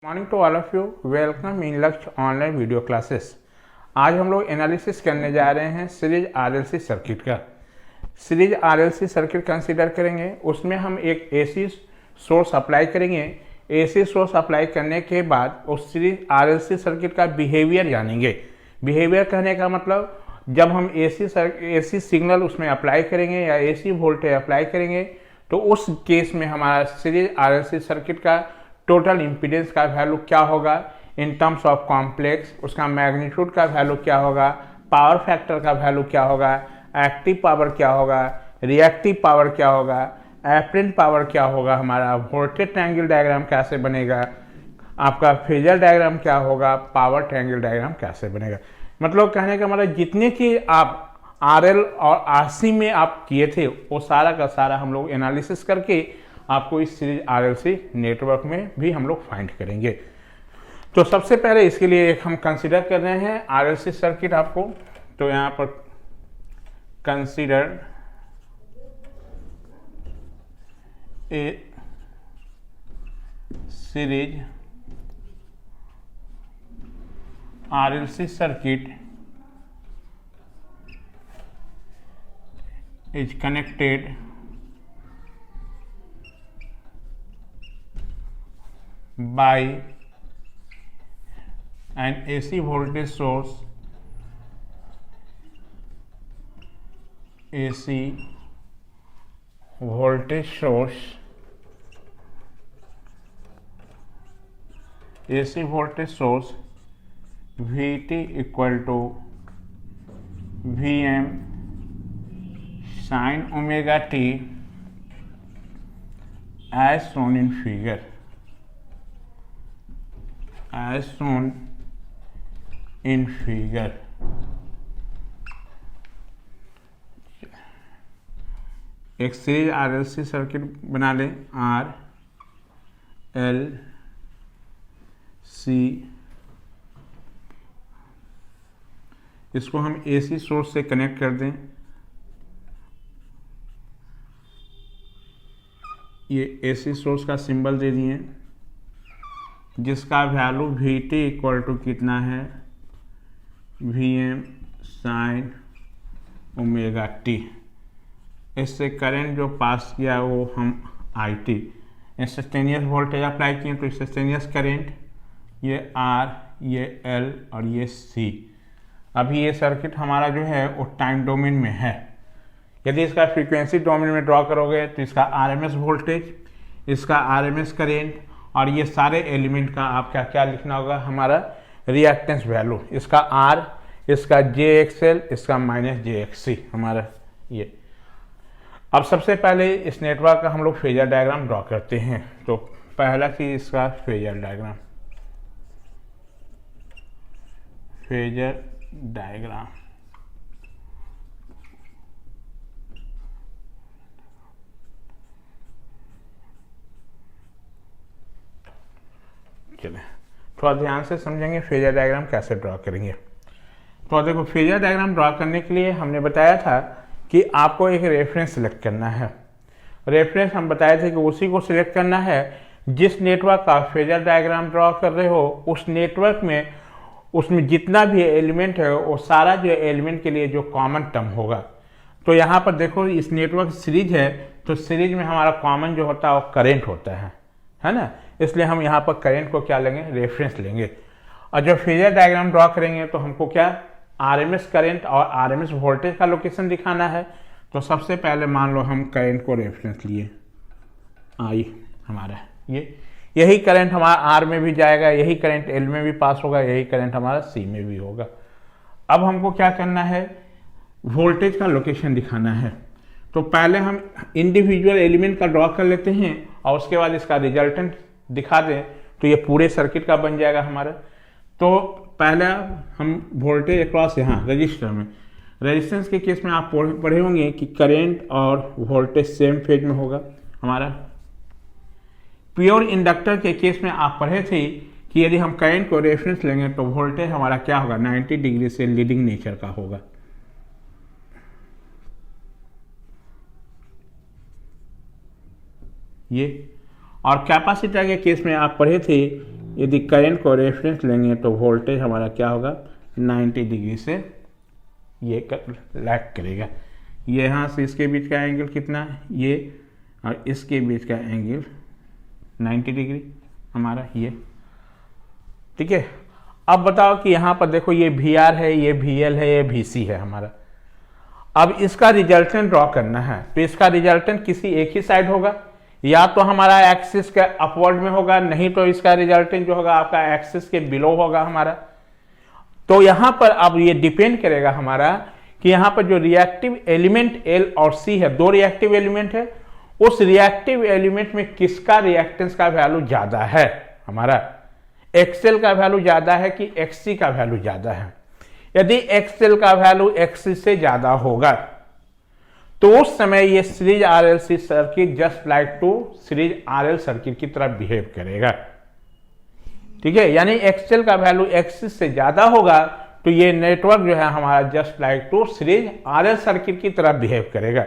Morning to all of you. Welcome in Lakshya online video classes. आज हम लोग analysis करने जा रहे हैं सीरीज आरएलसी सर्किट का। सीरीज आरएलसी सर्किट कंसीडर करेंगे, उसमें हम एक एसी सोर्स अप्लाई करेंगे। एसी सोर्स अप्लाई करने के बाद उस सीरीज आरएलसी सर्किट का बिहेवियर जानेंगे। बिहेवियर कहने का मतलब जब हम एसी सिग्नल उसमें अप्लाई करेंगे या एसी वोल्टेज अप्लाई करेंगे तो उस केस में हमारा सीरीज आरएलसी सर्किट का टोटल इम्पीडेंस का वैल्यू क्या होगा इन टर्म्स ऑफ कॉम्प्लेक्स, उसका मैग्नीट्यूड का वैल्यू क्या होगा, पावर फैक्टर का वैल्यू क्या होगा, एक्टिव पावर क्या होगा, रिएक्टिव पावर क्या होगा, एपरेंट पावर क्या होगा, हमारा वोल्टेज ट्रायंगल डायग्राम कैसे बनेगा, आपका फेजर डायग्राम क्या होगा, पावर ट्रायंगल डायग्राम कैसे बनेगा। मतलब कहने का मतलब जितने चीज आप आरएल और आरसी में आप किए थे वो सारा का सारा हम लोग एनालिसिस करके आपको इस सीरीज आरएलसी नेटवर्क में भी हम लोग फाइंड करेंगे। तो सबसे पहले इसके लिए एक हम कंसीडर कर रहे हैं आरएलसी सर्किट आपको। तो यहाँ पर consider a series RLC circuit is connected by an AC voltage source, AC voltage source, AC voltage source VT equal to Vm sin omega t as shown in figure, as shown in figure। एक series RLC circuit बना लें, R L C. इसको हम AC source से connect कर दें। ये AC source का सिंबल दे दिए जिसका value V T equal to कितना है, V M sine omega T. इससे करंट जो पास किया वो हम I T instantaneous voltage apply किए तो इंस्टेंटेनियस करंट, ये आर, ये एल और ये सी। अभी ये सर्किट हमारा जो है वो टाइम डोमेन में है। यदि इसका फ्रीक्वेंसी डोमेन में ड्रॉ करोगे तो इसका आरएमएस वोल्टेज, इसका आरएमएस करेंट और ये सारे एलिमेंट का आपका क्या लिखना होगा, हमारा रिएक्टेंस वैल्यू, इसका आर, इसका जे एक्सएल, इसका माइनस जे एक्ससी हमारा ये। अब सबसे पहले इस नेटवर्क का हम लोग फेजर डायग्राम ड्रॉ करते हैं। तो पहला चीज इसका फेजर डायग्राम, फेजर डायग्राम। चले थोड़ा ध्यान से समझेंगे फेजर डायग्राम कैसे ड्रॉ करेंगे। तो देखो फेजर डायग्राम ड्रॉ करने के लिए हमने बताया था कि आपको एक रेफरेंस सिलेक्ट करना है। रेफरेंस हम बताए थे कि उसी को सिलेक्ट करना है जिस नेटवर्क का फेजर डायग्राम ड्रॉ कर रहे हो उस नेटवर्क में, उसमें जितना भी एलिमेंट है वो सारा जो एलिमेंट के लिए जो कॉमन टर्म होगा। तो यहाँ पर देखो इस नेटवर्क सीरीज है तो सीरीज में हमारा कॉमन जो होता है वो करेंट होता है ना। इसलिए हम यहाँ पर करंट को क्या लेंगे, रेफरेंस लेंगे। और जब फेजर डायग्राम ड्रॉ करेंगे तो हमको क्या आरएमएस करंट और आरएमएस वोल्टेज का लोकेशन दिखाना है। तो सबसे पहले मान लो हम करंट को रेफरेंस लिए, आई हमारा यही करंट हमारा आर में भी जाएगा, यही करंट एल में भी पास होगा, यही करंट हमारा सी में भी होगा। अब हमको क्या करना है, वोल्टेज का लोकेशन दिखाना है। तो पहले हम इंडिविजुअल एलिमेंट का ड्रॉ कर लेते हैं और उसके बाद इसका रिजल्टेंट दिखा दें तो ये पूरे सर्किट का बन जाएगा हमारा। तो पहले हम वोल्टेज अक्रॉस यहाँ रजिस्टर में, रेजिस्टेंस के केस में आप पढ़े होंगे कि करंट और वोल्टेज सेम फेज में होगा हमारा। प्योर इंडक्टर के केस में आप पढ़े थे कि यदि हम करंट को रेफरेंस लेंगे तो वोल्टेज हमारा क्या होगा, 90 डिग्री से लीडिंग नेचर का होगा। ये। और कैपेसिटर के केस में आप पढ़े थे यदि करंट को रेफरेंस लेंगे तो वोल्टेज हमारा क्या होगा, 90 डिग्री से ये लैग करेगा। ये यहाँ से इसके बीच का एंगल कितना है, ये और इसके बीच का एंगल 90 डिग्री हमारा ये, ठीक है। अब बताओ कि यहाँ पर देखो ये VR है, ये VL है, ये VC है हमारा। अब इसका रिजल्टेंट ड्रॉ करना है, तो इसका रिजल्टेंट किसी एक ही साइड होगा, या तो हमारा एक्सिस के अपवर्ड में होगा, नहीं तो इसका रिजल्टेंट जो होगा आपका एक्सिस के बिलो होगा हमारा। तो यहाँ पर अब ये डिपेंड करेगा हमारा कि यहाँ पर जो रिएक्टिव एलिमेंट L और C है, दो रिएक्टिव एलिमेंट है, उस रिएक्टिव एलिमेंट में किसका रिएक्टेंस का वैल्यू ज्यादा है हमारा, XL का वैल्यू ज्यादा है कि XC का वैल्यू ज्यादा है। यदि XL का वैल्यू XC से ज्यादा होगा तो उस समय ये series RLC circuit just like to series RL circuit की तरह बिहेव करेगा, ठीक है। यानी XL का वैल्यू XC से ज्यादा होगा तो ये नेटवर्क जो है हमारा just like to series RL circuit की तरह बिहेव करेगा।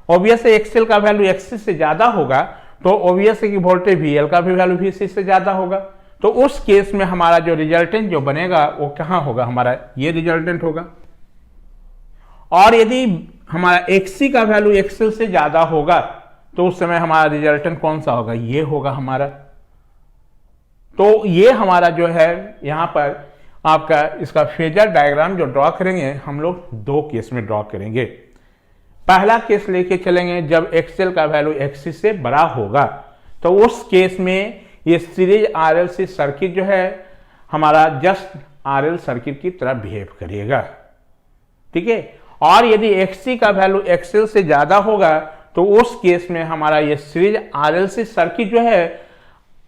ऑब्वियसली XL का वैल्यू XC से ज्यादा होगा तो ऑब्वियसली कि वोल्टेज VL का भी वैल्यू VC से ज्यादा होगा। तो उस केस में हमारा जो रिजल्टेंट जो बनेगा वो कहाँ होगा, हमारा ये रिजल्टेंट होगा। और यदि हमारा XC का वैल्यू XL से ज्यादा होगा तो उस समय हमारा रिजल्टेंट कौन सा होगा, ये होगा हमारा। तो ये हमारा जो है यहाँ पर आपका इसका फेजर डायग्राम जो ड्रॉ करेंगे हम लोग दो केस में ड्रॉ करेंगे। पहला केस लेके चलेंगे जब XL का वैल्यू XC से बड़ा होगा, तो उस केस में ये सीरीज RLC सर्किट जो है हमारा जस्ट RL सर्किट की तरह बिहेव करेगा, ठीक है। और यदि XC का वैल्यू XL से ज्यादा होगा तो उस केस में हमारा ये सीरीज RLC सर्किट जो है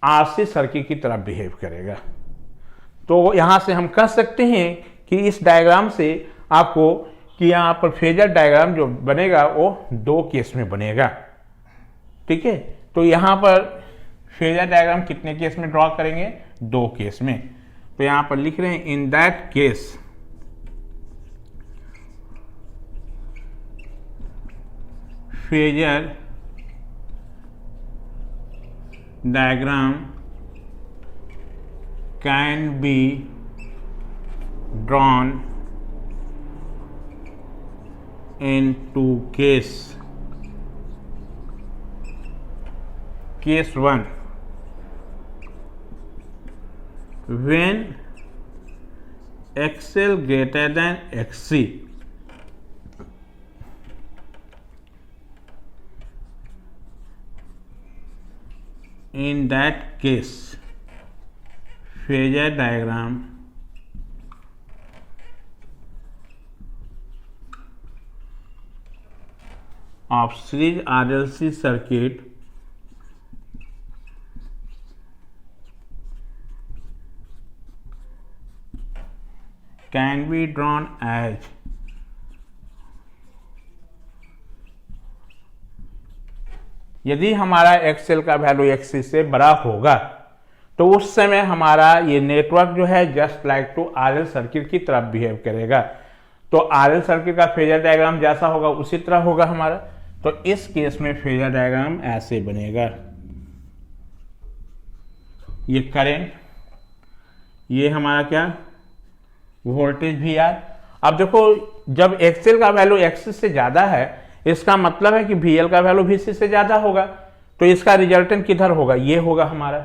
RC सर्किट की तरह बिहेव करेगा। तो यहां से हम कह सकते हैं कि इस डायग्राम से आपको कि यहाँ पर फेजर डायग्राम जो बनेगा वो दो केस में बनेगा, ठीक है। तो यहाँ पर फेजर डायग्राम कितने केस में ड्रॉ करेंगे, दो केस में। तो यहाँ पर लिख रहे हैं इन that case phasor diagram can be drawn in two case. Case 1, when XL greater than XC, in that case phasor diagram of series RLC circuit can be drawn as यदि हमारा XL का वैल्यू XC से बड़ा होगा तो उस समय हमारा ये नेटवर्क जो है just like to RL circuit की तरफ बिहेव करेगा। तो RL सर्किट का फेजर डायग्राम जैसा होगा उसी तरह होगा हमारा। तो इस केस में फेजर डायग्राम ऐसे बनेगा, ये करंट, ये हमारा क्या वोल्टेज VR। अब देखो जब XL का वैल्यू XC से ज्यादा है इसका मतलब है कि VL का वैल्यू VC से ज्यादा होगा, तो इसका रिजल्टेंट किधर होगा, ये होगा हमारा,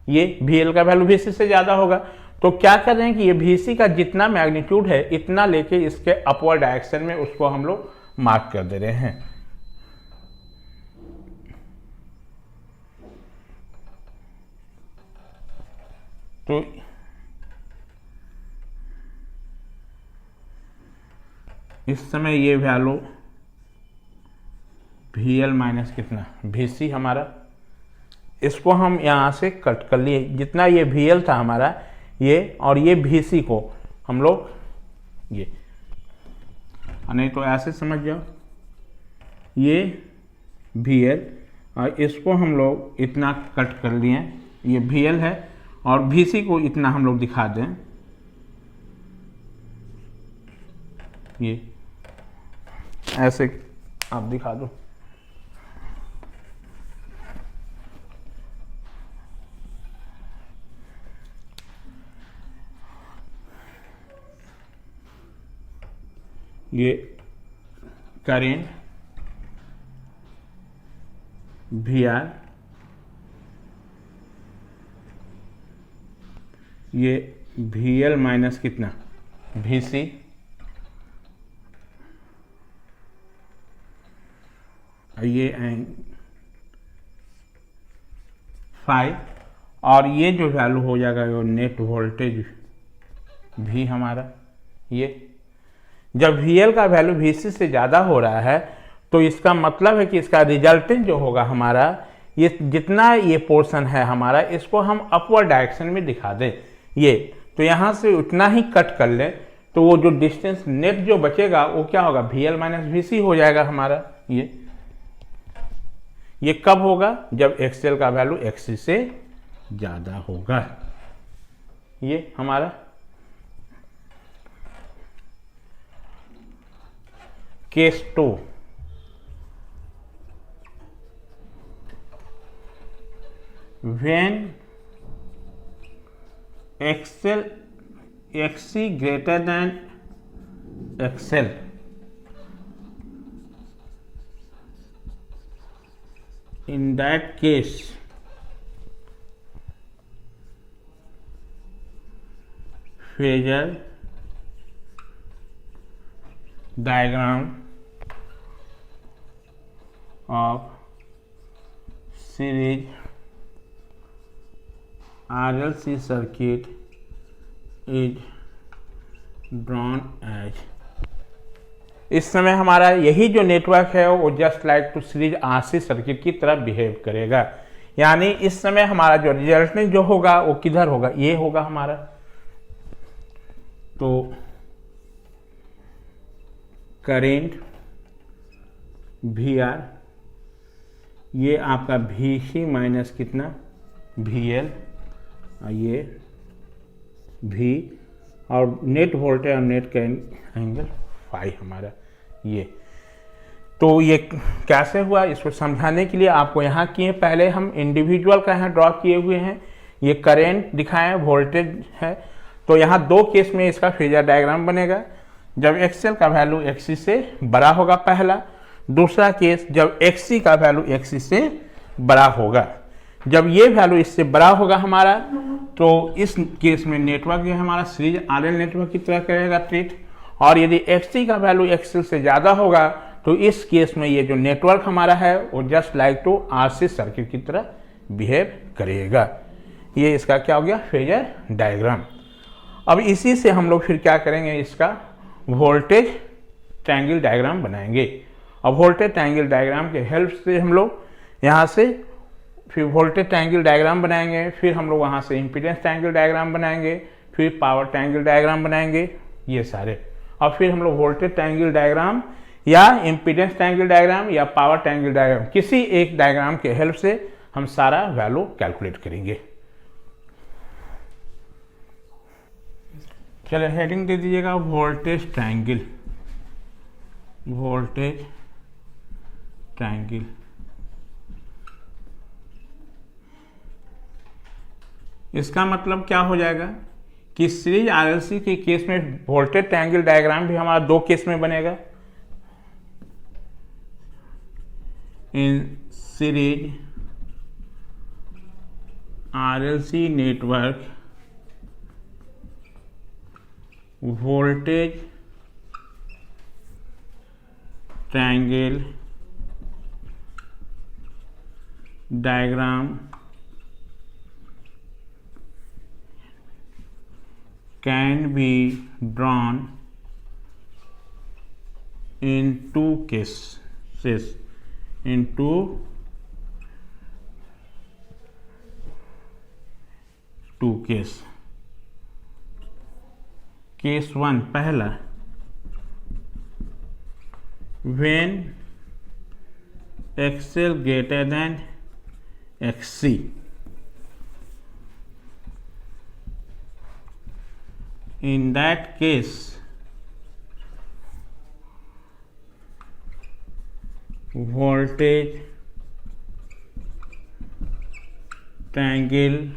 ये VL का वैल्यू VC से ज्यादा होगा। तो क्या कर रहे हैं कि ये VC का जितना मैग्नीट्यूड है इतना लेके इसके अपवर्ड डायरेक्शन में उसको हम लोग मार्क कर दे रहे हैं। तो इस समय ये वैल्यू VL माइनस कितना VC हमारा, इसको हम यहाँ से कट कर लिए, जितना ये VL था हमारा ये और ये VC को हम लोग ये, नहीं तो ऐसे समझ जाओ ये VL और इसको हम लोग इतना कट कर लिए, ये VL है और VC को इतना हम लोग दिखा दें, ये ऐसे आप दिखा दो। ये करेंट वी आर, ये वी एल माइनस कितना वी सी, ये फाइव, और ये जो वैल्यू हो जाएगा वो नेट वोल्टेज भी हमारा। ये जब VL का वैल्यू VC से ज़्यादा हो रहा है तो इसका मतलब है कि इसका रिजल्टेंट जो होगा हमारा, ये जितना ये पोर्शन है हमारा, इसको हम अपवर्ड डायरेक्शन में दिखा दें ये, तो यहाँ से उतना ही कट कर ले, तो वो जो डिस्टेंस नेट जो बचेगा वो क्या होगा, VL माइनस VC हो जाएगा हमारा। ये कब होगा, जब XL का वैल्यू XC से ज़्यादा होगा। ये हमारा case 2, when XC greater than XL, in that case phasor diagram of series RLC circuit is drawn as। इस समय हमारा यही जो नेटवर्क है वो just like to series RC circuit की तरह बिहेव करेगा। यानी इस समय हमारा जो रिजल्टेंट जो होगा वो किधर होगा, ये होगा हमारा। तो करेंट VR, ये आपका VC माइनस कितना VL, ये V, और नेट वोल्टेज और नेट का एंगल फाई हमारा। ये तो ये कैसे हुआ, इसको समझाने के लिए आपको यहाँ किए, पहले हम इंडिविजुअल का यहाँ ड्रॉ किए हुए हैं, ये करेंट दिखाएं, वोल्टेज है। तो यहाँ दो केस में इसका फेजर डायग्राम बनेगा, जब XL का वैल्यू XC से बड़ा होगा पहला, दूसरा केस जब XC का वैल्यू XC से बड़ा होगा। जब ये वैल्यू इससे बड़ा होगा हमारा, तो इस केस में नेटवर्क जो हमारा सीरीज RL नेटवर्क की तरह करेगा ट्रीट, और यदि XC का वैल्यू XL से ज़्यादा होगा तो इस केस में ये जो नेटवर्क हमारा है वो just like to RC circuit की तरह बिहेव करेगा। ये इसका क्या हो गया, फेजर डायग्राम। अब इसी से हम लोग फिर क्या करेंगे, इसका वोल्टेज ट्रायंगल डायग्राम बनाएंगे। अब वोल्टेज ट्रायंगल डायग्राम के हेल्प से हम लोग यहाँ से फिर वोल्टेज ट्रायंगल डायग्राम बनाएंगे, फिर हम लोग वहाँ से इम्पीडेंस ट्रायंगल डायग्राम बनाएंगे, फिर पावर ट्रायंगल डायग्राम बनाएंगे, ये सारे। और फिर हम लोग वोल्टेज ट्रायंगल डायग्राम या इम्पीडेंस ट्रायंगल डायग्राम या पावर ट्रायंगल डायग्राम, किसी एक डायग्राम के हेल्प से हम सारा वैल्यू कैलकुलेट करेंगे। चलिए हेडिंग दे दीजिएगा वोल्टेज ट्रायंगल, वोल्टेज ट्रायंगल। इसका मतलब क्या हो जाएगा कि सीरीज RLC के केस में वोल्टेज ट्रायंगल डायग्राम भी हमारा दो केस में बनेगा। इन series RLC network voltage triangle diagram can be drawn in two cases, in two cases। Case 1 पहला, when XL greater than XC, in that case voltage triangle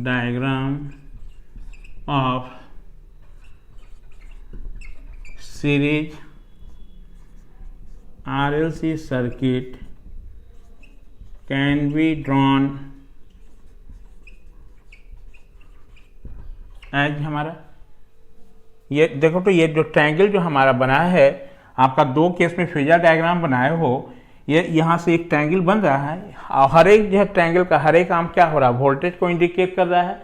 diagram of series RLC circuit can be drawn as हमारा ये देखो, तो ये जो triangle जो हमारा बना है, आपका दो केस में फेजर डायग्राम बनाए हो, ये यहाँ से एक ट्रायंगल बन रहा है और हर एक जो है ट्रायंगल का हर एक आर्म क्या हो रहा है, वोल्टेज को इंडिकेट कर रहा है।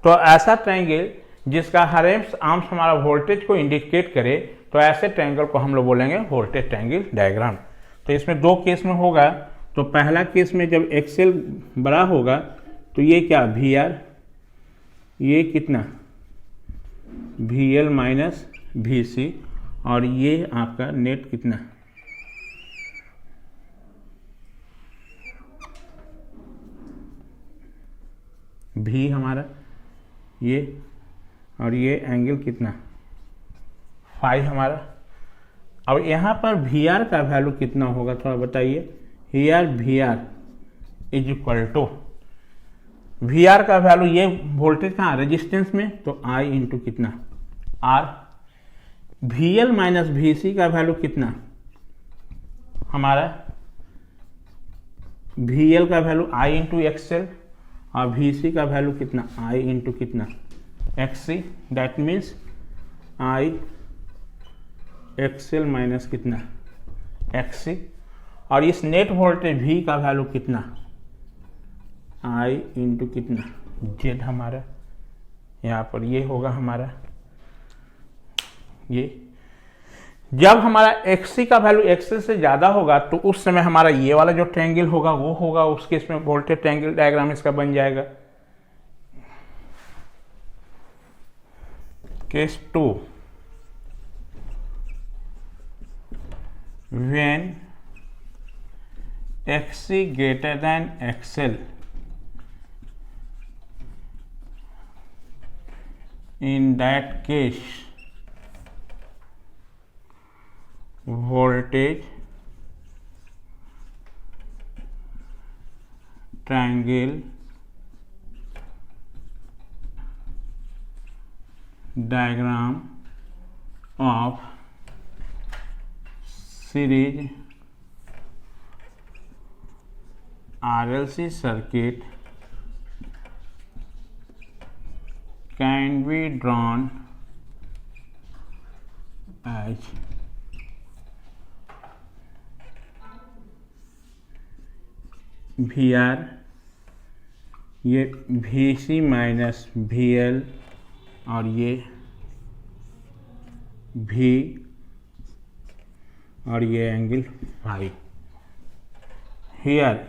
तो ऐसा ट्रायंगल जिसका हर एक आर्म्स हमारा वोल्टेज को इंडिकेट करे, तो ऐसे ट्रायंगल को हम लोग बोलेंगे वोल्टेज ट्रायंगल डायग्राम। तो इसमें दो केस में होगा। तो पहला केस में जब एक्सेल बड़ा होगा तो ये क्या वी आर, ये कितना वी एल माइनस वी सी, और ये आपका नेट कितना भी हमारा ये, और ये एंगल कितना फाइव हमारा। अब यहाँ पर वी आर का वैल्यू कितना होगा थोड़ा बताइए। Here V R is equal to, V R का वैल्यू ये वोल्टेज कहाँ रेजिस्टेंस में, तो आई इंटू कितना R. V L minus V C का वैल्यू कितना हमारा, वी एल का वैल्यू आई इंटू एक्सएल और वी सी का वैल्यू कितना आई इंटू कितना X C. That means I XL minus कितना एक्स सी, और इस नेट वोल्टेज वी का वैल्यू कितना आई इंटू कितना जेड हमारा। यहाँ पर ये होगा हमारा, ये जब हमारा एक्सी का वैल्यू एक्सएल से ज़्यादा होगा तो उस समय हमारा ये वाला जो ट्रायंगल होगा वो होगा, उस केस में वोल्टेज ट्रायंगल डायग्राम इसका बन जाएगा। Case 2, when XC greater than XL, in that case voltage triangle diagram of series RLC circuit can be drawn as V R, ये V C minus V L, और ये भी, और ये एंगल फाइव। हियर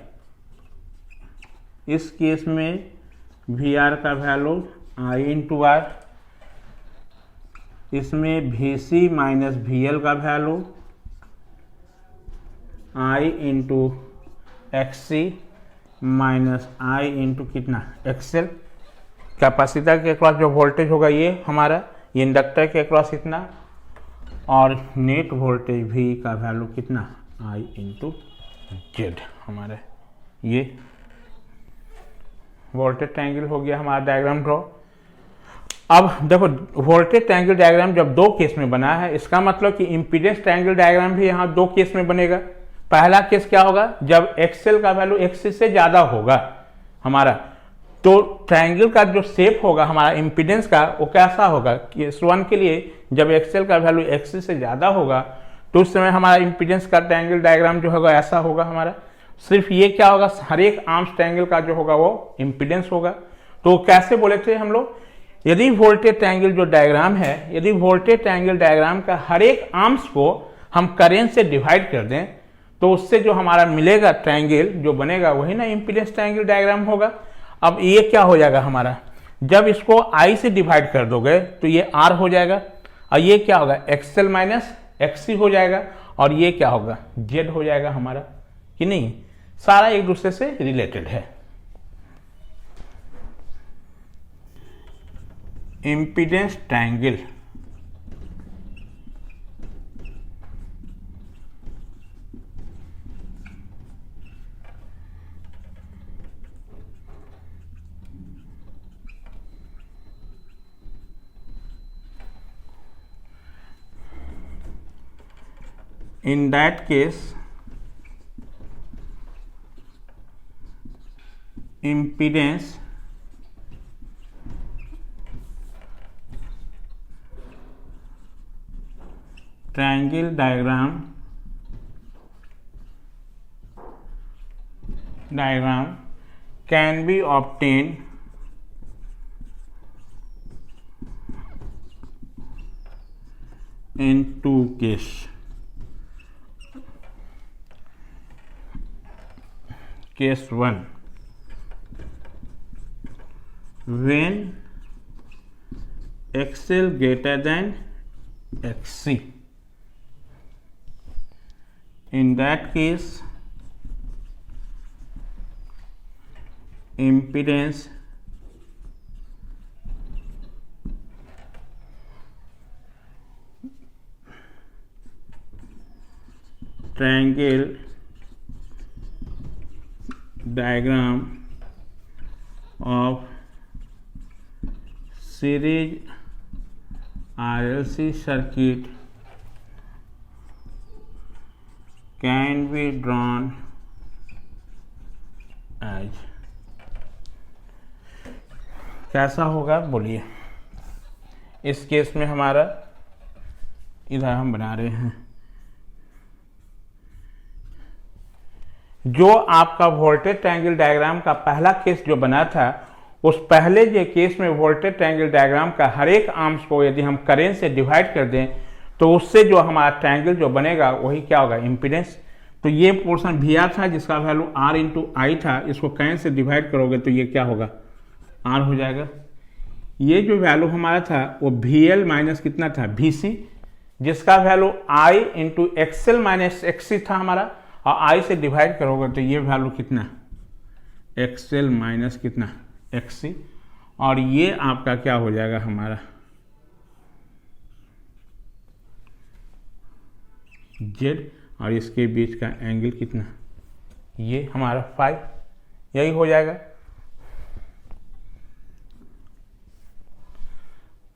इस केस में V R का value I into R, इसमें V C minus V L का value I into X C minus I into कितना एक्सएल। कैपेसिटर के अक्रॉस जो वोल्टेज होगा ये हमारा, ये इंडक्टर के अक्रॉस इतना, और नेट वोल्टेज भी का वैल्यू कितना आई इंटू जेड हमारा। ये वोल्टेज ट्रायंगल हो गया हमारा डायग्राम ड्रॉ। अब देखो वोल्टेज ट्रायंगल डायग्राम जब दो केस में बना है, इसका मतलब कि इम्पीडेंस ट्रायंगल डायग्राम भी यहाँ दो केस में बनेगा। पहला केस क्या होगा, जब एक्सएल का वैल्यू एक्सी से ज्यादा होगा हमारा, तो ट्रायंगल का जो शेप होगा हमारा इम्पीडेंस का वो कैसा होगा। केस 1 के लिए जब एक्सएल का वैल्यू एक्सी से ज्यादा होगा तो उस समय हमारा इम्पीडेंस का ट्रायंगल डायग्राम जो होगा ऐसा होगा हमारा। सिर्फ ये क्या होगा, हर एक आर्म्स ट्रायंगल का जो होगा वो इम्पीडेंस होगा। तो कैसे बोले थे हम लोग, यदि वोल्टेज ट्रायंगल जो डायग्राम है, यदि वोल्टेज ट्रायंगल डायग्राम का हर एक आर्म्स को हम करेंट से डिवाइड कर दें तो उससे जो हमारा मिलेगा ट्रायंगल जो बनेगा वही ना इम्पीडेंस ट्रायंगल डायग्राम होगा। अब ये क्या हो जाएगा हमारा, जब इसको आई से डिवाइड कर दोगे तो ये आर हो जाएगा, और ये क्या होगा एक्सएल माइनस एक्ससी हो जाएगा, और ये क्या होगा जेड हो जाएगा हमारा, कि नहीं। सारा एक दूसरे से रिलेटेड है। Impedance triangle in that case impedance triangle diagram can be obtained in two cases. Case 1, when XL greater than XC. In that case, impedance triangle diagram of series RLC circuit can be drawn as. कैसा होगा बोलिए। इस case में हमारा इधर हम बना रहे हैं, जो आपका वोल्टेज ट्रायंगल डायग्राम का पहला केस जो बना था, उस पहले जो केस में वोल्टेज ट्रायंगल डायग्राम का हर एक आर्म्स को यदि हम करेंट से डिवाइड कर दें तो उससे जो हमारा ट्रायंगल जो बनेगा वही क्या होगा, इम्पीडेंस। तो ये पोर्शन भी आर था जिसका वैल्यू आर इंटू आई था, इसको करेंट से डिवाइड करोगे तो ये क्या होगा, आर हो जाएगा। ये जो वैल्यू हमारा था वो वी एल माइनस कितना था, वी सी, जिसका value I into XL minus XC था हमारा, और आई से डिवाइड करोगे तो ये वैल्यू कितना, एक्सएल माइनस कितना, एक्सी, और ये आपका क्या हो जाएगा हमारा जेड, और इसके बीच का एंगल कितना, ये हमारा फाइव, यही हो जाएगा।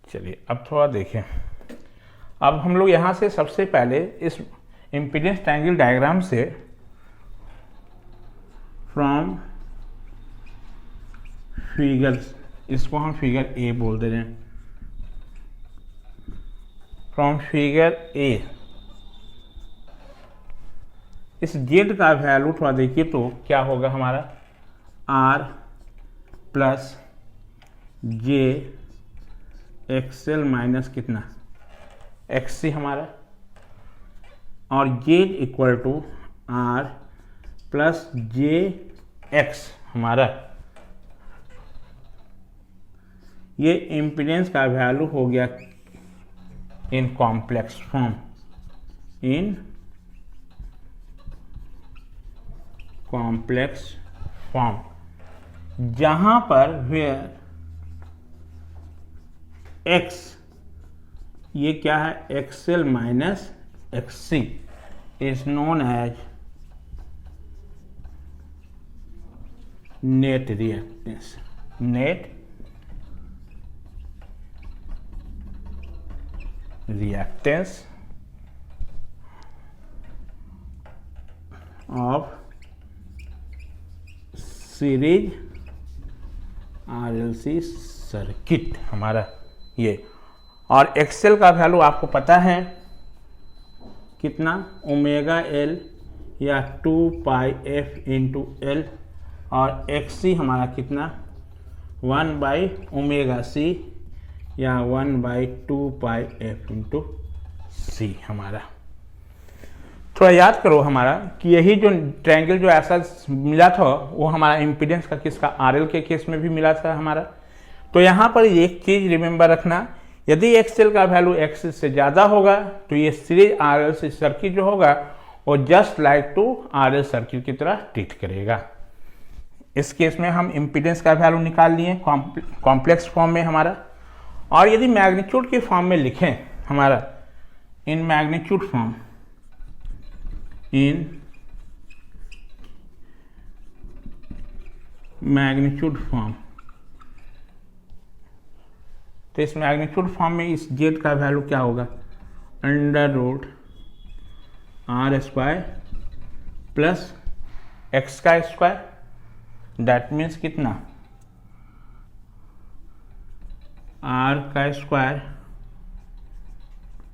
चलिए अब थोड़ा देखें। अब हम लोग यहाँ से सबसे पहले इस इम्पीडेंस ट्रायंगल डायग्राम से फ्रॉम फिगर्स, इसको हम फिगर ए बोल दे रहे हैं, फ्रॉम फिगर ए इस जेड का वैल्यू थोड़ा देखिए तो क्या होगा हमारा, R plus J XL minus कितना, एक्सी हमारा, और Z equal to R plus J X हमारा। ये इम्पीडेंस का वैल्यू हो गया in complex form, in complex form, जहां पर वेयर x ये क्या है, XL minus XC is known as net reactance, net reactance of series RLC circuit हमारा ये। और एक्सएल का वैल्यू आपको पता है कितना, ओमेगा एल या 2 पाई एफ इंटू एल, और एक्सी हमारा कितना 1 बाई ओमेगा सी या 1 बाई 2 पाई एफ इंटू सी हमारा। थोड़ा याद करो हमारा कि यही जो ट्रायंगल जो ऐसा मिला था वो हमारा इम्पीडेंस का किसका, आरएल के केस में भी मिला था हमारा। तो यहाँ पर एक चीज़ रिमेंबर रखना, यदि एक्सएल का वैल्यू एक्स से ज़्यादा होगा तो ये सीरीज आरएलसी सर्किट जो होगा वो just like to RL circuit की तरह ट्रीट करेगा। इस केस में हम इम्पीडेंस का वैल्यू निकाल लिए कॉम्प्लेक्स फॉर्म में हमारा। और यदि मैग्नीट्यूड के फॉर्म में लिखें हमारा, in magnitude form, in magnitude form, तो इस मैग्नीट्यूड फॉर्म में इस जेड का वैल्यू क्या होगा, under root R square plus X का स्क्वायर, दैट मीन्स कितना, आर का स्क्वायर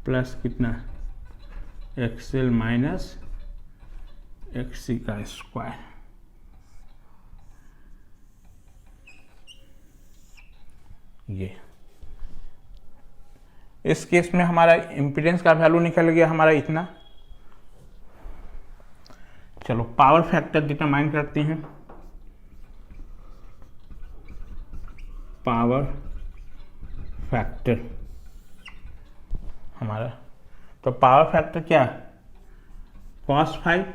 प्लस कितना, एक्सएल माइनस एक्ससी का स्क्वायर। ये इस केस में हमारा इम्पीडेंस का वैल्यू निकल गया हमारा इतना। चलो पावर फैक्टर डिटरमाइन करते हैं। पावर फैक्टर हमारा, तो पावर फैक्टर क्या, cos 5,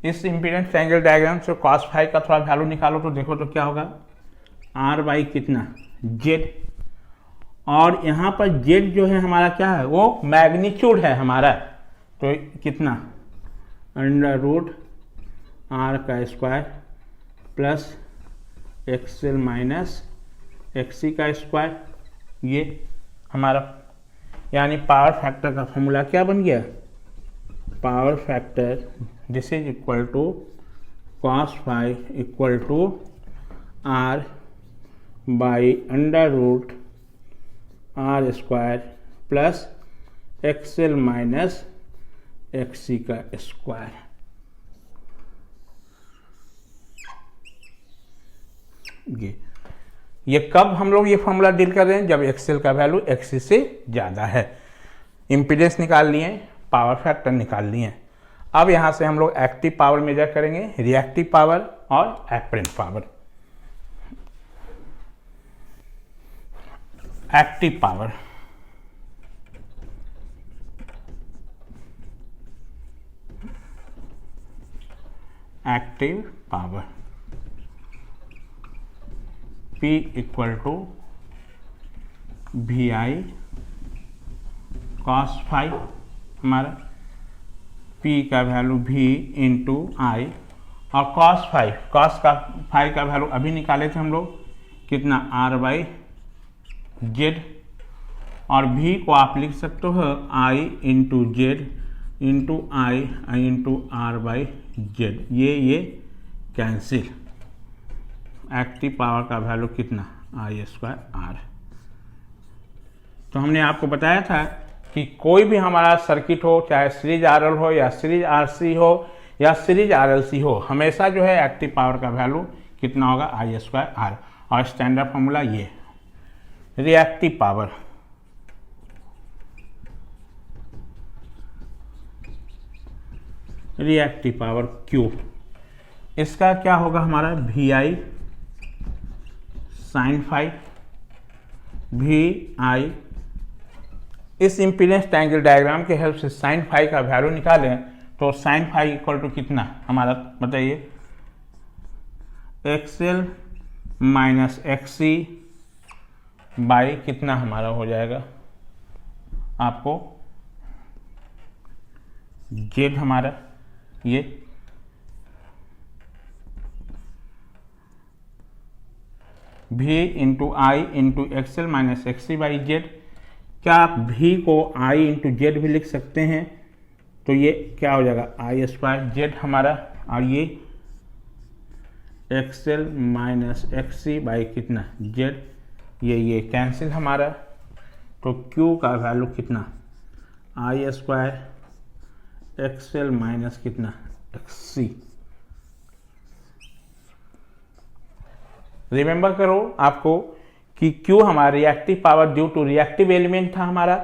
इस इम्पीडेंस ट्रायंगल डायग्राम से cos 5 का थोड़ा वैल्यू निकालो तो देखो तो क्या होगा, r बाई कितना, z, और यहाँ पर z जो है हमारा क्या है, वो मैग्नीट्यूड है हमारा, तो कितना, अंडर रूट r का square plus XL minus XC का स्क्वायर, ये हमारा, यानी पावर फैक्टर का फॉर्मूला क्या बन गया, power factor this is equal to cos 5 equal to r by under root R square plus XL minus XC का स्क्वायर। ये कब हम लोग ये फॉर्मूला डील कर रहे हैं, जब एक्सएल का वैल्यू एक्ससी से ज़्यादा है। इम्पीडेंस निकाल लिए, पावर फैक्टर निकाल लिए। अब यहाँ से हम लोग एक्टिव पावर मेजर करेंगे, रिएक्टिव पावर और apparent power. Active power, active power P equal to V I cos 5, हमारा P का वैल्यू V इंटू आई, और cos 5 का वैल्यू अभी निकाले थे हम लोग, कितना, R बाई जेड, और V को आप लिख सकते हो I into Z into I into R by Z, ये कैंसिल। एक्टिव पावर का वैल्यू कितना, आई स्क्वायर आर। तो हमने आपको बताया था कि कोई भी हमारा सर्किट हो, चाहे सीरीज आरएल हो या सीरीज आरसी हो या सीरीज आरएलसी हो, हमेशा जो है एक्टिव पावर का वैल्यू कितना होगा, आई स्क्वायर आर। और स्टैंडर्ड फॉर्मूला ये। Reactive power, reactive power Q, इसका क्या होगा हमारा, वी आई साइन 5, वी आई, इस इम्पीडेंस ट्रायंगल डायग्राम के हेल्प से साइन 5 का वैल्यू निकालें तो साइन 5 इक्वल टू कितना हमारा, बताइए, एक्सएल माइनस एक्ससी बाई कितना हमारा हो जाएगा आपको, जेड हमारा, ये भी into I into XL minus एक्ससी by Z. क्या आप भी को आई इंटू जेड भी लिख सकते हैं, तो ये क्या हो जाएगा, आई स्क्वायर जेड हमारा, और ये एक्सएल माइनस एक्ससी बाई कितना जेड, ये कैंसिल हमारा। तो क्यू का वैल्यू कितना, आई स्क्वायर एक्सएल माइनस कितना एक्ससी। रिमेंबर करो आपको कि क्यू हमारा reactive power due to reactive element था हमारा,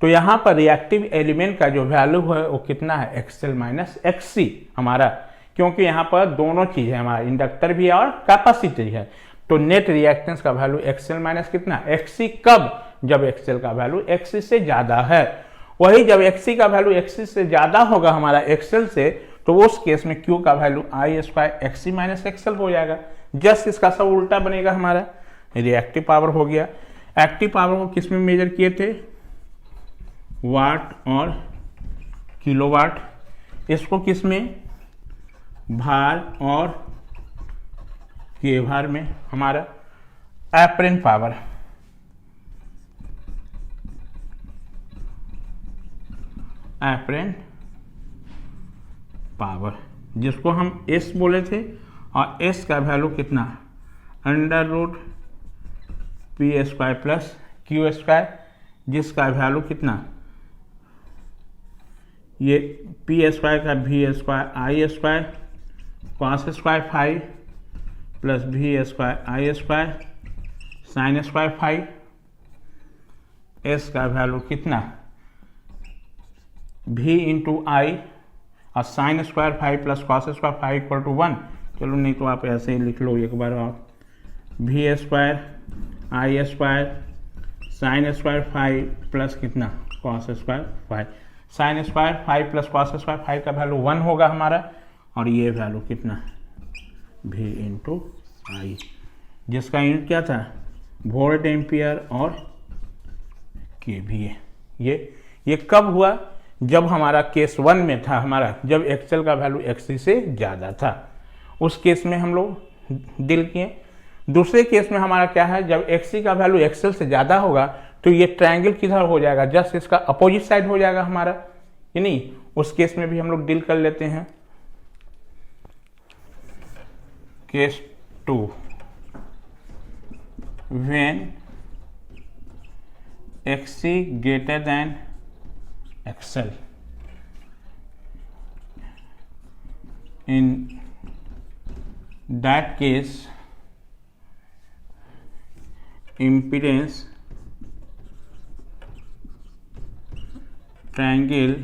तो यहाँ पर रिएक्टिव एलिमेंट का जो वैल्यू है वो कितना है, एक्सएल माइनस एक्ससी हमारा, क्योंकि यहाँ पर दोनों चीज़ है हमारा, इंडक्टर भी है और कैपेसिटर है। तो नेट रिएक्टेंस का वैल्यू एक्सएल माइनस कितना एक्ससी, कब, जब एक्सएल का वैल्यू एक्ससी से ज़्यादा है। वही जब एक्ससी का वैल्यू एक्ससी से ज़्यादा होगा हमारा एक्सएल से, तो उस केस में क्यू का वैल्यू आई स्क्वायर एक्ससी माइनस एक्सएल हो जाएगा। जस्ट इसका सब उल्टा बनेगा हमारा, रिएक्टिव पावर हो गया। एक्टिव पावर को किस में मेजर किए थे, वाट और किलोवाट, इसको किस में, भार और के भार में हमारा। एपरेंट पावर, एपरेंट पावर, जिसको हम S बोले थे, और S का वैल्यू कितना, under root P square plus Q square, जिसका वैल्यू कितना, ये पी स्क्वायर का V square I square cos square 5 plus V square I square sine square 5, S का वैल्यू कितना, v इंटू आई और sine square 5 plus cos square 5 equal to 1। चलो नहीं तो आप ऐसे ही लिख लो एक बार, आप भी square I square sine square 5 plus कितना cos square 5, sign square 5 plus cos square 5 का वैल्यू 1 होगा हमारा, और ये वैल्यू कितना v इंटू आई, जिसका यूनिट क्या था, वोल्ट एम्पियर और केवीए। ये कब हुआ, जब हमारा केस 1 में था हमारा, जब एक्सएल का वैल्यू एक्सी से ज़्यादा था, उस केस में हम लोग डील किए। दूसरे केस में हमारा क्या है, जब एक्सी का वैल्यू एक्सएल से ज़्यादा होगा तो ये ट्रायंगल किधर हो जाएगा, जस्ट इसका अपोजिट साइड हो जाएगा हमारा, ये नहीं, उस केस में भी हम लोग डील कर लेते हैं। Case 2, when XC greater than XL, in that case impedance triangle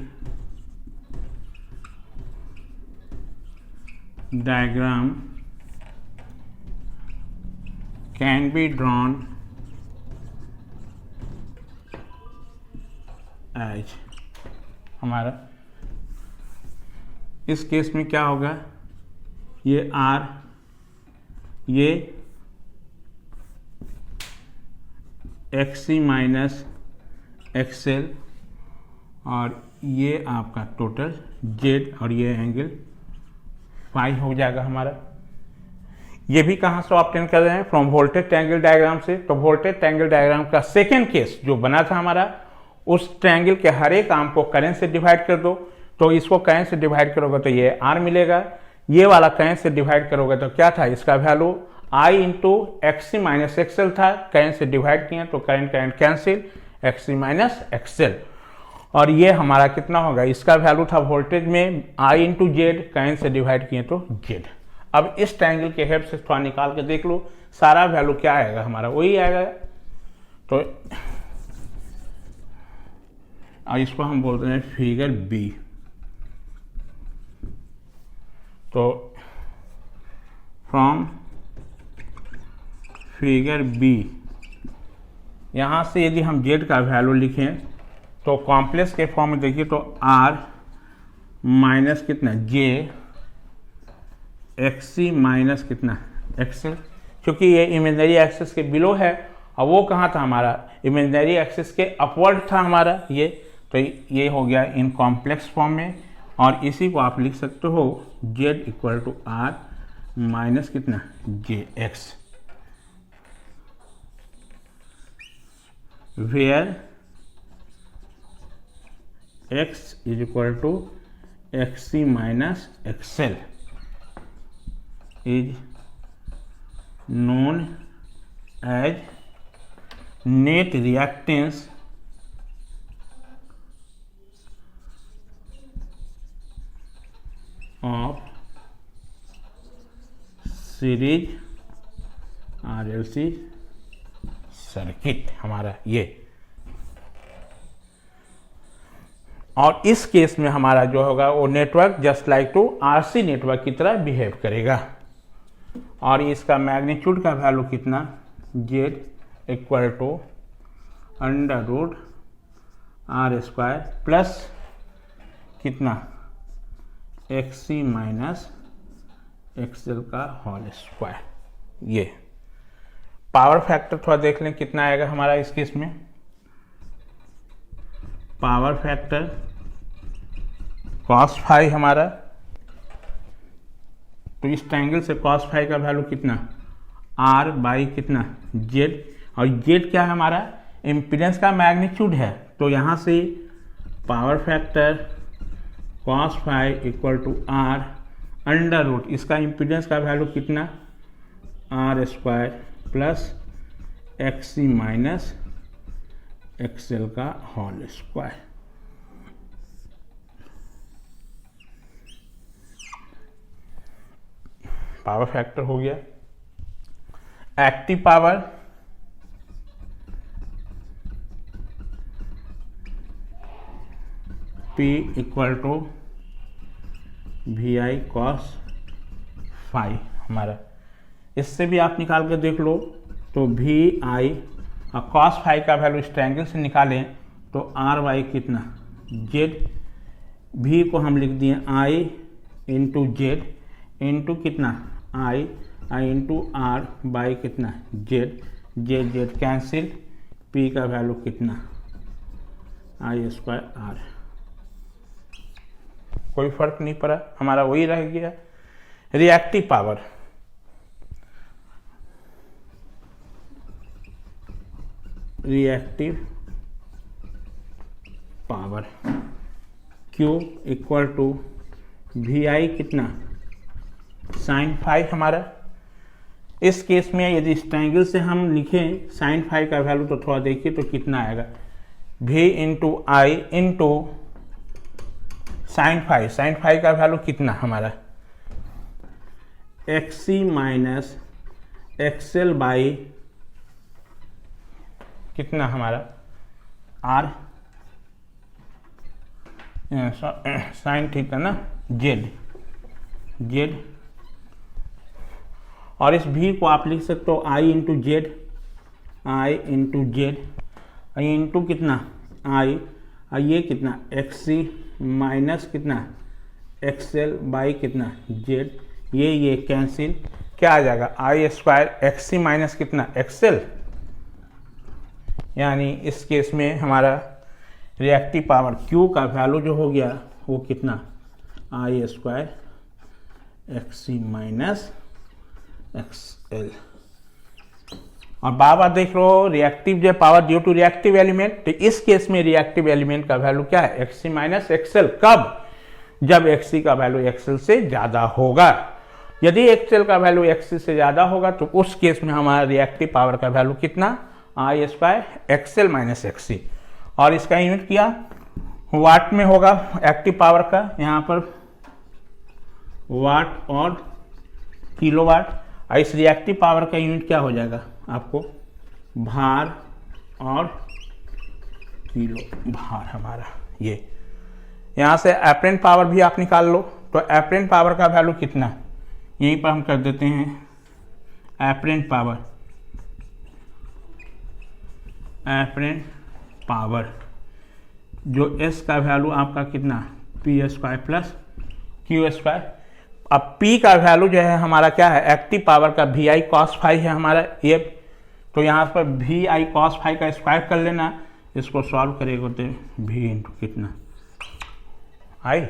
diagram can be drawn as, हमारा इस केस में क्या होगा, ये R, ये XC माइनस XL, और ये आपका टोटल Z, और ये एंगल फाई हो जाएगा हमारा। ये भी कहाँ से ऑब्टेन कर रहे हैं, फ्रॉम वोल्टेज ट्रायंगल डायग्राम से। तो वोल्टेज ट्रायंगल डायग्राम का सेकेंड केस जो बना था हमारा, उस ट्रायंगल के हर एक आर्म को करंट से डिवाइड कर दो, तो इसको करंट से डिवाइड करोगे तो ये R मिलेगा, ये वाला करंट से डिवाइड करोगे तो क्या था, इसका value I into XC minus XL था, करंट से डिवाइड किए तो current cancel, XC minus XL, और ये हमारा कितना होगा, इसका वैल्यू था वोल्टेज में I इंटू जेड, करंट से डिवाइड किए तो Z। अब इस ट्रायंगल के हेल्प से थोड़ा निकाल के देख लो, सारा वैल्यू क्या आएगा हमारा, वही आएगा। तो और इसको हम बोलते हैं फिगर बी। तो फ्रॉम फिगर बी, यहाँ से यदि हम जेड का वैल्यू लिखें तो कॉम्प्लेक्स के फॉर्म में देखिए तो आर माइनस कितना जे एक्सी माइनस कितना एक्सएल, क्योंकि ये इमेजिनरी एक्सिस के बिलो है और वो कहाँ था हमारा, इमेजिनरी एक्सिस के अपवर्ड था हमारा ये, तो ये हो गया इन कॉम्प्लेक्स फॉर्म में। और इसी को आप लिख सकते हो z equal to R minus कितना J X, where x is equal to XC minus XL is known as net reactance of series RLC circuit हमारा ये। और इस केस में हमारा जो होगा वो network just like to RC network की तरह बिहेव करेगा। और इसका मैग्नीट्यूड का वैल्यू कितना, z equal to under root R square plus कितना एक्सी माइनस एक्सएल का होल स्क्वायर। ये पावर फैक्टर थोड़ा देख लें कितना आएगा हमारा इस केस में। पावर फैक्टर cos फाई हमारा, तो इस ट्रायंगल से cos फाई का वैल्यू कितना r बाई कितना z, और z क्या है हमारा इम्पीडेंस का मैग्नीट्यूड है, तो यहाँ से power factor cos phi equal to R under root, इसका इम्पीडेंस का वैल्यू कितना, R square plus XC minus XL का होल स्क्वायर। पावर फैक्टर हो गया। Active power P equal to V I cos phi हमारा, इससे भी आप निकाल के देख लो। तो वी आई और कॉस फाई का वैल्यू इस ट्रायंगल से निकालें तो आर वाई कितना, जेड, भी को हम लिख दिए आई इंटू जेड इंटू कितना आई इंटू आर बाई कितना Z, Z Z cancel, P का वैल्यू कितना आई स्क्वायर आर, कोई फर्क नहीं पड़ा, हमारा वही रह गया। Reactive power Q equal to V I कितना साइन फाई हमारा। इस केस में यदि इस ट्रायंगल से हम लिखें साइन फाई का वैल्यू तो थोड़ा देखिए तो कितना आएगा, V into I into sine phi का वैल्यू कितना हमारा एक्सी माइनस एक्सएल बाई कितना हमारा आर साइन थीटा ना जेड, और इस भी को आप लिख सकते हो आई इंटू जेड इंटू कितना आई, ये कितना एक्सी माइनस कितना एक्सएल बाई कितना जेड, ये कैंसिल, क्या आ जाएगा आई स्क्वायर एक्सी माइनस कितना एक्सएल, यानी इस केस में हमारा रिएक्टिव पावर Q का वैल्यू जो हो गया वो कितना I square XC minus XL. और बार देख लो रिएक्टिव जो power due to reactive element, तो इस केस में रिएक्टिव एलिमेंट का वैल्यू क्या है एक्सी माइनस एक्सएल, कब, जब एक्सी का वैल्यू एक्सएल से ज्यादा होगा। यदि एक्सएल का वैल्यू एक्सी से ज्यादा होगा तो उस केस में हमारा रिएक्टिव पावर का वैल्यू कितना I square XL minus XC, और इसका यूनिट किया वाट में होगा एक्टिव पावर का, यहाँ पर वाट और किलोवाट, और इस रिएक्टिव पावर का यूनिट क्या हो जाएगा आपको भार और किलो भार हमारा। ये यहाँ से एपरेंट पावर भी आप निकाल लो, तो एपरेंट पावर का वैल्यू कितना, यहीं पर हम कर देते हैं एपरेंट पावर जो S का वैल्यू आपका कितना P square plus Q square. अब P का वैल्यू जो है हमारा क्या है एक्टिव पावर का वी आई कॉस फाई है हमारा ये, तो यहाँ पर वी आई कॉस फाई का स्क्वायर कर लेना, इसको सॉल्व करेगा तो V इंटू कितना आई,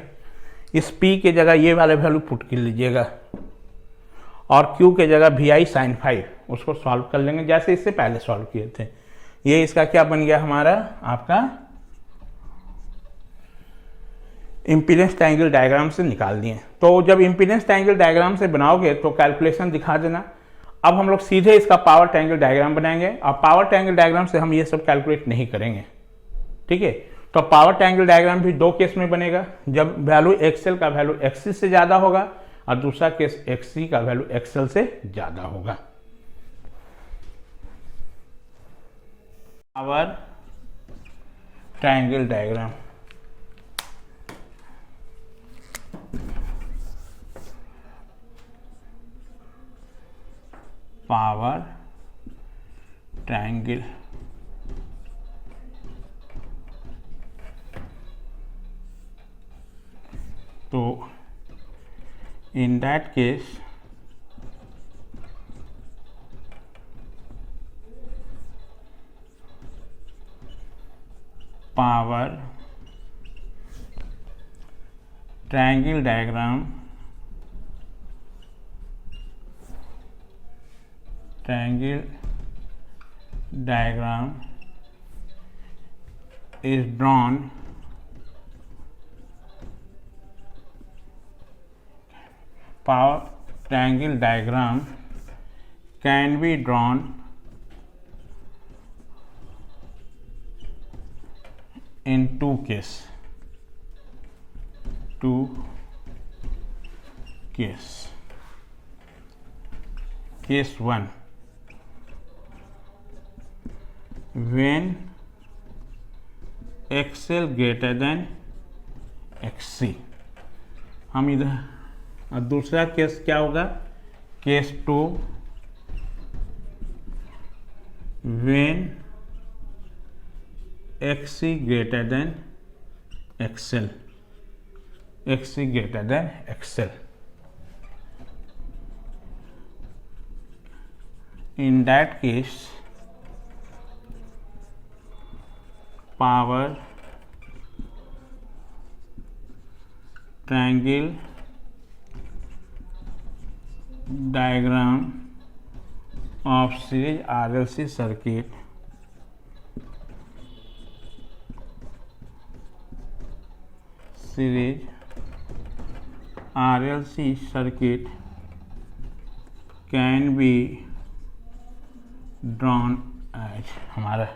इस P के जगह ये वाले वैल्यू पुट कर लीजिएगा और Q के जगह वी आई साइन फाई, उसको सॉल्व कर लेंगे जैसे इससे पहले सॉल्व किए थे। ये इसका क्या बन गया हमारा आपका इम्पीडेंस ट्रायंगल डायग्राम से निकाल दिए। तो जब इम्पीडेंस ट्रायंगल डायग्राम से बनाओगे तो कैलकुलेशन दिखा देना। अब हम लोग सीधे इसका पावर ट्रायंगल डायग्राम बनाएंगे और पावर ट्रायंगल डायग्राम से हम ये सब कैलकुलेट नहीं करेंगे, ठीक है। तो पावर ट्रायंगल डायग्राम भी दो केस में बनेगा, जब वैल्यू एक्सएल का वैल्यू एक्सी से ज़्यादा होगा और दूसरा केस एक्सी का वैल्यू एक्सएल से ज़्यादा होगा। Power triangle diagram, power triangle तो in that case power triangle diagram is drawn power triangle diagram can be drawn in two cases. Case 1, when XL greater than XC. हम इधर, और दूसरा case क्या होगा, case 2, when XC greater than XL. XC greater than XL. In that case, power triangle diagram of series RLC circuit can be drawn as हमारा,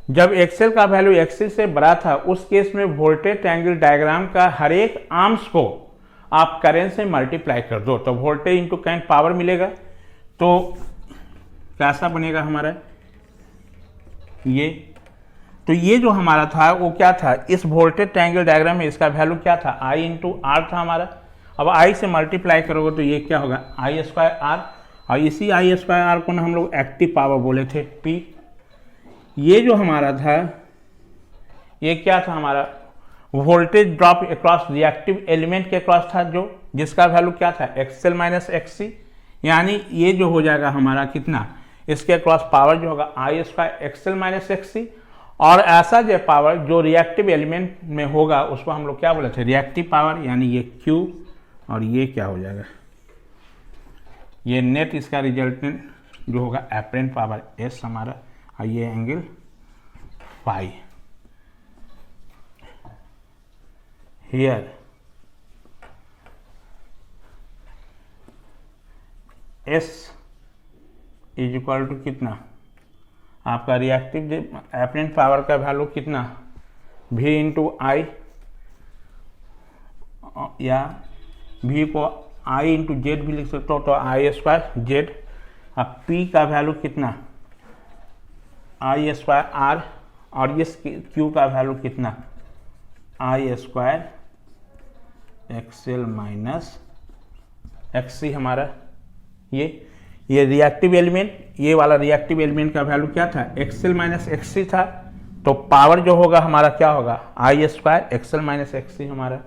जब Excel का value XC से बड़ा था उस केस में वोल्टेज ट्रायंगल डायग्राम का हर एक आर्म्स को आप करंट से मल्टीप्लाई कर दो तो वोल्टेज इंटू करंट पावर मिलेगा। तो कैसा बनेगा हमारा ये, तो ये जो हमारा था वो क्या था, इस वोल्टेज ट्रायंगल डायग्राम में इसका वैल्यू क्या था, आई इंटू आर था हमारा। अब आई से मल्टीप्लाई करोगे तो ये क्या होगा, आई स्क्वायर आर, और इसी आई स्क्वायर आर को ना हम लोग एक्टिव पावर बोले थे पी। ये जो हमारा था ये क्या था, हमारा voltage drop across reactive element के अक्रॉस था, जो जिसका वैल्यू क्या था, एक्सएल माइनस एक्ससी, यानी ये जो हो जाएगा हमारा कितना, इसके अक्रॉस पावर जो होगा आई स्क्वायर एक्सएल माइनस एक्ससी, और ऐसा जो पावर जो रिएक्टिव एलिमेंट में होगा उसको हम लोग क्या बोले थे, रिएक्टिव पावर, यानी ये Q, और ये क्या हो जाएगा, ये नेट इसका रिजल्टेंट जो होगा एपरेंट पावर S हमारा, और ये angle phi. Here S is equal to कितना, आपका रिएक्टिव एपरेंट पावर का वैल्यू कितना, V इंटू आई, या V को I इंटू जेड भी लिख सकते हो, तो आई स्क्वायर जेड। अब P का वैल्यू कितना, आई स्क्वायर आर, और इस Q का वैल्यू कितना, आई स्क्वायर एक्सएल माइनस एक्ससी हमारा। ये रिएक्टिव एलिमेंट, ये वाला रिएक्टिव एलिमेंट का वैल्यू क्या था, एक्सएल माइनस एक्ससी था, तो पावर जो होगा हमारा क्या होगा, आई स्क्वायर एक्सएल माइनस एक्ससी हमारा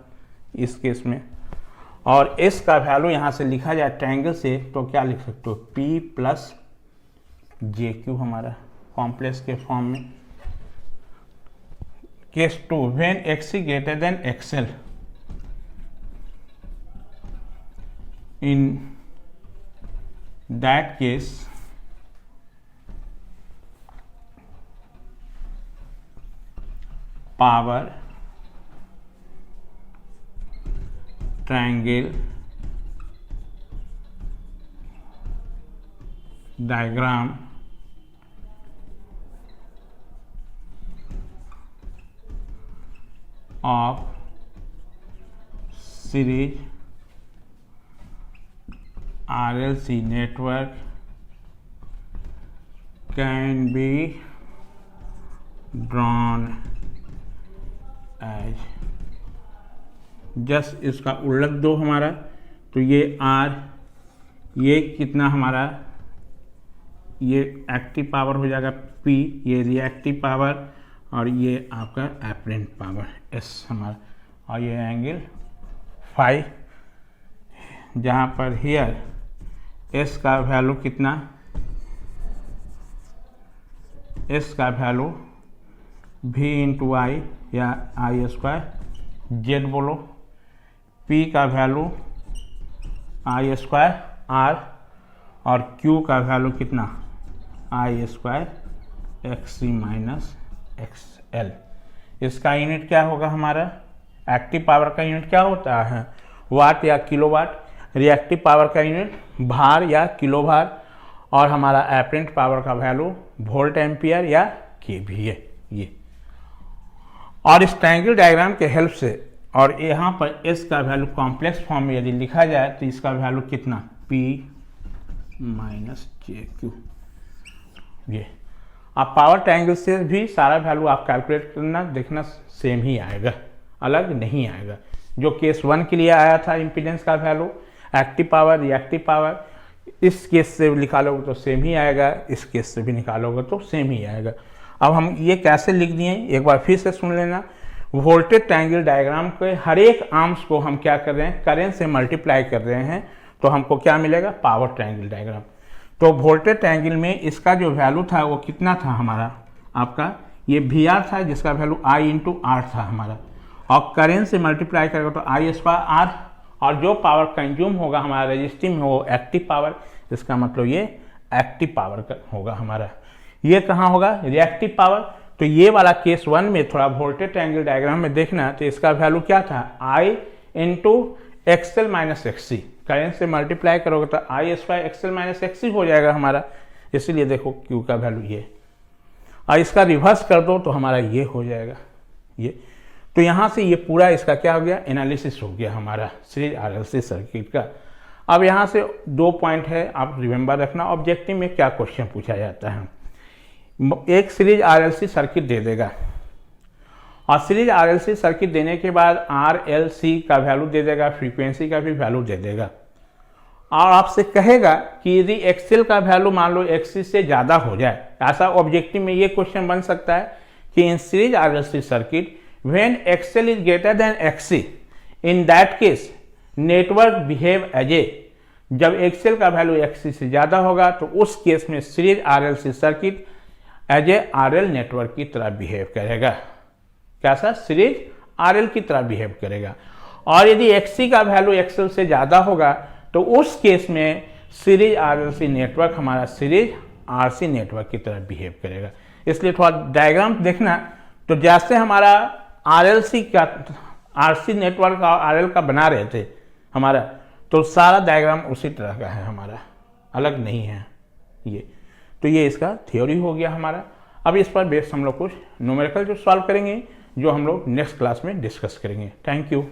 इस केस में। और एस का वैल्यू यहाँ से लिखा जाए ट्रायंगल से तो क्या लिख सकते हो, पी प्लस जे क्यू हमारा कॉम्प्लेक्स के फॉर्म में। Case 2, when XC greater than XL, in that case power triangle diagram of series RLC network can be drawn as, just इसका उलट दो हमारा, तो ये R, ये कितना हमारा, ये एक्टिव पावर हो जाएगा P, ये रिएक्टिव पावर, और ये आपका एपरेंट पावर S हमारा, और ये एंगल फाई, जहाँ पर हियर S का वैल्यू कितना, S का वैल्यू V इंटू आई, या आई स्क्वायर जेड बोलो, P का वैल्यू आई स्क्वायर R, और Q का वैल्यू कितना, आई स्क्वायर एक्ससी माइनस एक्सएल। इसका यूनिट क्या होगा हमारा, एक्टिव पावर का यूनिट क्या होता है, वाट या किलोवाट, रिएक्टिव पावर का यूनिट भार या किलो भार, और हमारा एपरेंट पावर का वैल्यू वोल्ट एम्पियर या केवीए ये। और इस ट्रायंगल डायग्राम के हेल्प से और यहाँ पर एस का वैल्यू कॉम्प्लेक्स फॉर्म में यदि लिखा जाए तो इसका वैल्यू कितना, P माइनस JQ ये। आप पावर ट्रायंगल से भी सारा वैल्यू आप कैलकुलेट करना, देखना सेम ही आएगा, अलग नहीं आएगा। जो केस 1 के लिए आया था इम्पीडेंस का value, active power reactive power, इस केस से निकालोगे तो सेम ही आएगा, इस केस से भी निकालोगे तो सेम ही आएगा। अब हम ये कैसे लिख दिए एक बार फिर से सुन लेना। वोल्टेज ट्रायंगल डायग्राम के हर एक आर्म्स को हम क्या कर रहे हैं, करंट से मल्टीप्लाई कर रहे हैं, तो हमको क्या मिलेगा, पावर ट्रायंगल डायग्राम। तो वोल्टेज ट्रायंगल में इसका जो वैल्यू था वो कितना था हमारा, आपका ये VR था जिसका वैल्यू I इंटू R था हमारा, और करंट से मल्टीप्लाई करेगा तो I स्क्वायर R, और जो पावर कंज्यूम होगा हमारा रजिस्टिव में वो एक्टिव पावर, इसका मतलब ये एक्टिव पावर का होगा हमारा। ये कहाँ होगा, रिएक्टिव पावर। तो ये वाला केस 1 में थोड़ा वोल्टेज ट्रायंगल डायग्राम में देखना, तो इसका वैल्यू क्या था, I into XL minus XC, current से मल्टीप्लाई करोगे तो I square XL minus XC हो जाएगा हमारा, इसीलिए देखो Q का वैल्यू ये। और इसका रिवर्स कर दो तो हमारा ये हो जाएगा ये। तो यहाँ से ये पूरा इसका क्या हो गया, एनालिसिस हो गया हमारा सीरीज RLC सर्किट का। अब यहाँ से 2 पॉइंट है, आप रिमेंबर रखना ऑब्जेक्टिव में क्या क्वेश्चन पूछा जाता है। एक सीरीज RLC सर्किट दे देगा, और सीरीज RLC सर्किट देने के बाद RLC का वैल्यू दे देगा, फ्रीक्वेंसी का भी वैल्यू दे देगा, और आपसे कहेगा कि यदि XL का वैल्यू मान लो XC से ज़्यादा हो जाए, ऐसा ऑब्जेक्टिव में ये क्वेश्चन बन सकता है कि in series RLC circuit when XL is greater than XC, in that case network behave as a, जब XL का वैल्यू XC से ज़्यादा होगा तो उस केस में series RLC circuit as a RL network की तरह बिहेव करेगा। कैसा, सीरीज RL की तरह बिहेव करेगा। और यदि XC का वैल्यू XL से ज़्यादा होगा तो उस केस में सीरीज RLC नेटवर्क हमारा सीरीज RC नेटवर्क की तरह बिहेव करेगा। इसलिए थोड़ा डायग्राम देखना, तो जैसे हमारा RLC का RC नेटवर्क और RL का बना रहे थे हमारा, तो सारा डायग्राम उसी तरह का है हमारा, अलग नहीं है ये। तो ये इसका थ्योरी हो गया हमारा। अब इस पर बेस हम लोग कुछ न्यूमेरिकल जो सॉल्व करेंगे, जो हम लोग नेक्स्ट क्लास में डिस्कस करेंगे। Thank you.